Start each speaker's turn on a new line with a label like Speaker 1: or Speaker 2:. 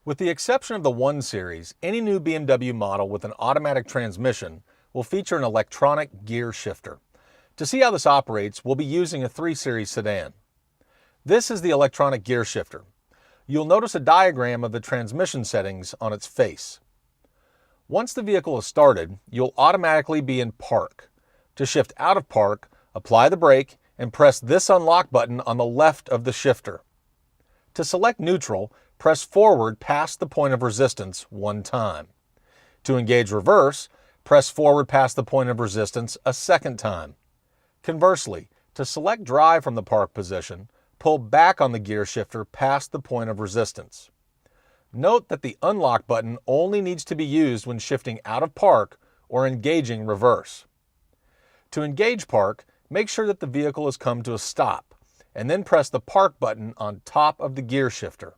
Speaker 1: With the exception of the 1 Series, any new BMW model with an automatic transmission will feature an electronic gear shifter. To see how this operates, we'll be using a 3 Series sedan. This is the electronic gear shifter. You'll notice a diagram of the transmission settings on its face. Once the vehicle is started, you'll automatically be in park. To shift out of park, apply the brake and press this unlock button on the left of the shifter. To select neutral, press forward past the point of resistance 1 time. To engage reverse, press forward past the point of resistance a 2nd time. Conversely, to select drive from the park position, pull back on the gear shifter past the point of resistance. Note that the unlock button only needs to be used when shifting out of park or engaging reverse. To engage park, make sure that the vehicle has come to a stop, and then press the park button on top of the gear shifter.